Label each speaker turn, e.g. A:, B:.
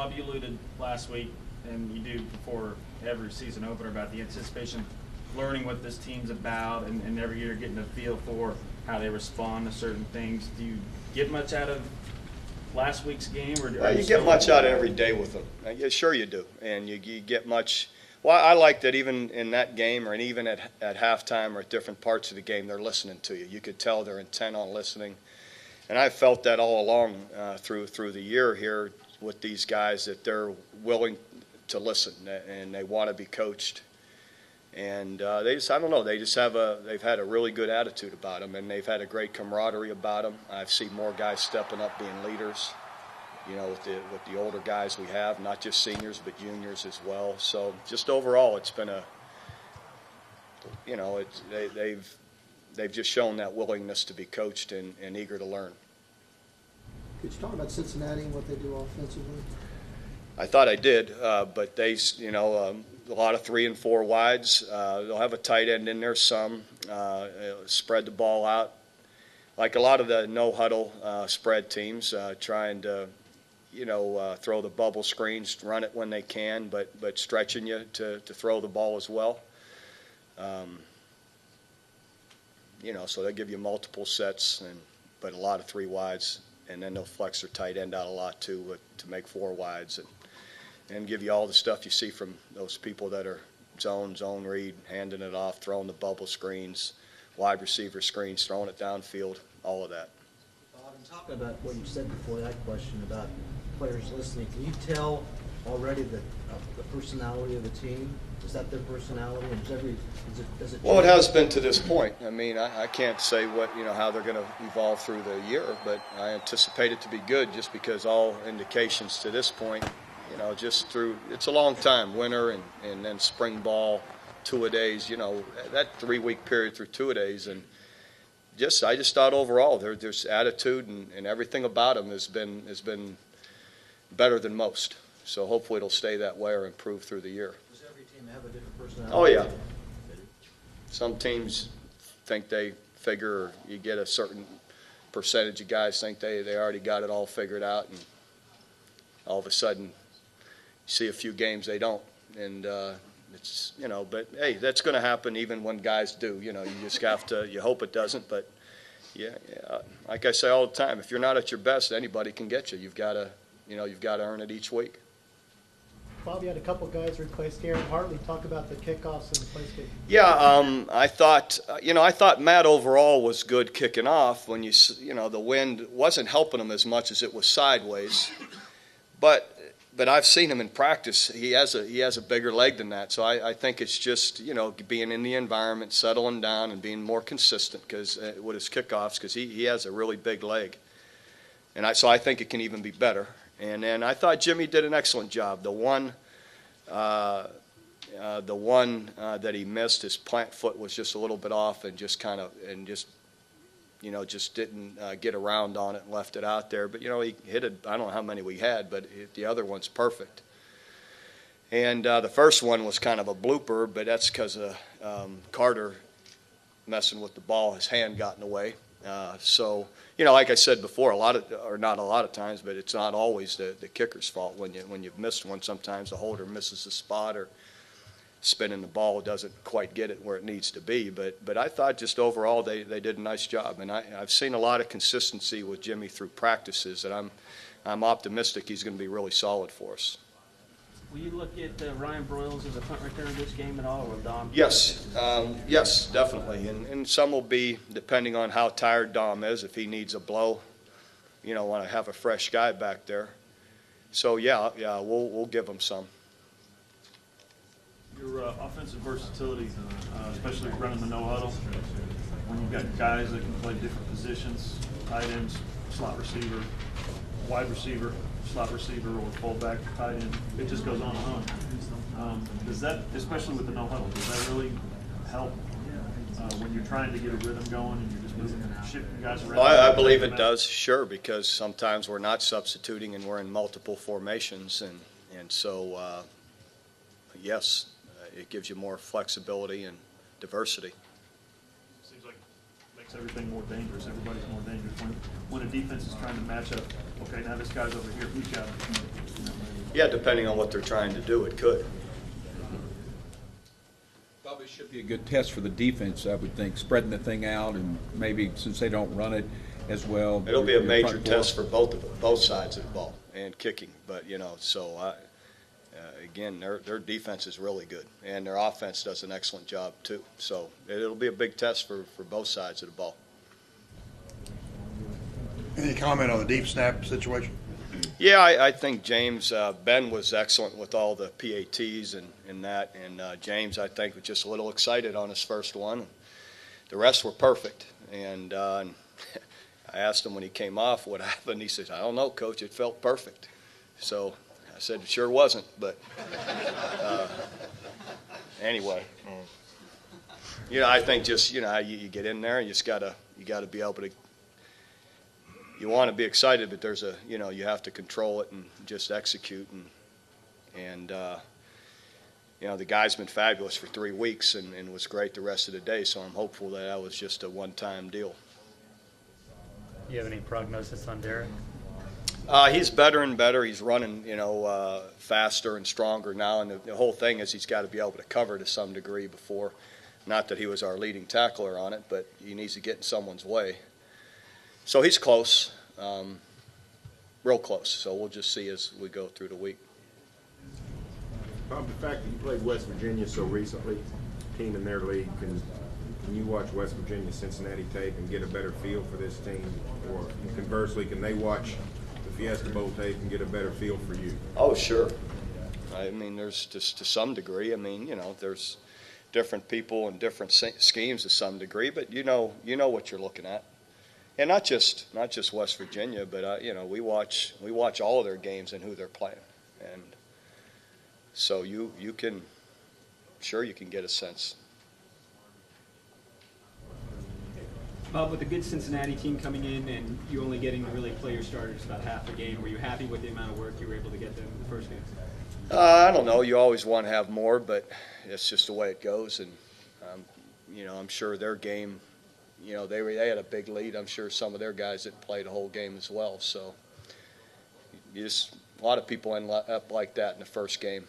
A: Bob, you alluded last week, and you do before every season opener, about the anticipation, learning what this team's about, and every year getting a feel for how they respond to certain things. Do you get much out of last week's game? Or
B: you get much out of every day with them. Yeah, sure you do. And you get much. Well, I like that even in that game, or even at halftime or at different parts of the game, they're listening to you. You could tell they're intent on listening. And I felt that all along through the year here with these guys, that they're willing to listen and they want to be coached. And they just, I don't know, they've had a really good attitude about them, and they've had a great camaraderie about them. I've seen more guys stepping up being leaders, you know, with the older guys we have, not just seniors but juniors as well. So just overall, it's been a, you know, they've just shown that willingness to be coached and eager to learn.
C: Could you talk about Cincinnati and what they do offensively?
B: I thought I did, but they, you know, a lot of 3 and 4 wides. They'll have a tight end in there some. Spread the ball out. Like a lot of the no-huddle spread teams, trying to, you know, throw the bubble screens, run it when they can, but stretching you to throw the ball as well. You know, so they give you multiple sets, but a lot of 3 wides. And then they'll flex their tight end out a lot too, to make 4 wides, and give you all the stuff you see from those people that are zone read, handing it off, throwing the bubble screens, wide receiver screens, throwing it downfield, all of that.
D: Bob, in talking about what you said before that question about players listening, can you tell already the personality of the team? Is that their personality? And does it
B: Well, it has been to this point. I mean, I can't say how they're going to evolve through the year, but I anticipate it to be good, just because all indications to this point, you know, just through, it's a long time, winter and then spring ball, 2-a-days, you know, that 3-week period through 2-a-days, and I just thought overall there's attitude and everything about them has been better than most. So hopefully it'll stay that way or improve through the year.
D: Does every team have a different personality?
B: Oh, yeah. Some teams think they figure, or you get a certain percentage of guys think they already got it all figured out, and all of a sudden you see a few games they don't. And it's, you know, but hey, that's going to happen even when guys do. You know, you just have to, you hope it doesn't, but yeah, like I say all the time, if you're not at your best, anybody can get you. You've got to earn it each week.
E: Bob, you had a couple guys replace Garen Hartley. Talk about the kickoffs and the place kicking.
B: Yeah, I thought Matt overall was good kicking off. When you know, the wind wasn't helping him as much as it was sideways, but I've seen him in practice. He has a bigger leg than that. So I think it's just, you know, being in the environment, settling down, and being more consistent because with his kickoffs, because he has a really big leg, and so I think it can even be better. And then I thought Jimmy did an excellent job. The one that he missed, his plant foot was just a little bit off, and just didn't get around on it and left it out there. But you know, he hit it. I don't know how many we had, but the other one's perfect. And the first one was kind of a blooper, but that's because of Carter messing with the ball. His hand got in the way. So, you know, like I said before, not a lot of times, but it's not always the kicker's fault when you've missed one. Sometimes the holder misses the spot, or spinning the ball doesn't quite get it where it needs to be. But I thought just overall they did a nice job, and I've seen a lot of consistency with Jimmy through practices, and I'm optimistic he's going to be really solid for us.
A: Will you look at Ryan Broyles as a punt returner this game at all, or Dom?
B: Yes, yes, definitely. And some will be, depending on how tired Dom is, if he needs a blow, you know, want to have a fresh guy back there. So, yeah, we'll give him some.
F: Your offensive versatility, especially running the no-huddle, when you've got guys that can play different positions, tight ends, slot receiver, wide receiver, slot receiver, or fullback, tight end, it just goes on and on. Does that, especially with the no-huddle, does that really help when you're trying to get a rhythm going and you're just moving, shifting guys around?
B: Well, I believe it does, sure, because sometimes we're not substituting and we're in multiple formations, and so, yes, it gives you more flexibility and diversity.
F: Seems like it makes everything more dangerous. Everybody's more dangerous when a defense is trying to match up. Okay, now this guy's over here. Who's got him? You know,
B: Yeah, depending on what they're trying to do, it could.
G: Probably should be a good test for the defense, I would think, spreading the thing out, and maybe since they don't run it as well.
B: It'll be a
G: your
B: major
G: front
B: test
G: four.
B: for both of them, both sides of the ball, and kicking. But so again, their defense is really good, and their offense does an excellent job too. So it'll be a big test for both sides of the ball.
H: Any comment on the deep snap situation?
B: Yeah, I think James, Ben was excellent with all the PATs and that, and James, I think, was just a little excited on his first one. The rest were perfect, and I asked him when he came off what happened. He says, "I don't know, Coach, it felt perfect." So I said, "It sure wasn't," but anyway. I think just, you get in there, and you gotta be able to. You want to be excited, but there's you have to control it and just execute. And the guy's been fabulous for 3 weeks and was great the rest of the day. So I'm hopeful that was just a one-time deal.
I: Do you have any prognosis on Derek?
B: He's better and better. He's running, faster and stronger now. And the whole thing is he's got to be able to cover to some degree before. Not that he was our leading tackler on it, but he needs to get in someone's way. So he's close, real close. So we'll just see as we go through the week.
J: Bob, the fact that you played West Virginia so recently, team in their league, can you watch West Virginia Cincinnati tape and get a better feel for this team? Or conversely, can they watch the Fiesta Bowl tape and get a better feel for you?
B: Oh, sure. I mean, there's just to some degree. I mean, there's different people and different schemes to some degree, but you know what you're looking at. And not just West Virginia, but we watch all of their games and who they're playing, and so you can get a sense.
K: Bob, with a good Cincinnati team coming in and you only getting to really play your starters about half the game, were you happy with the amount of work you were able to get them in the first game?
B: I don't know. You always want to have more, but it's just the way it goes. And I'm sure their game. They had a big lead. I'm sure some of their guys didn't play the whole game as well. So a lot of people end up like that in the first game.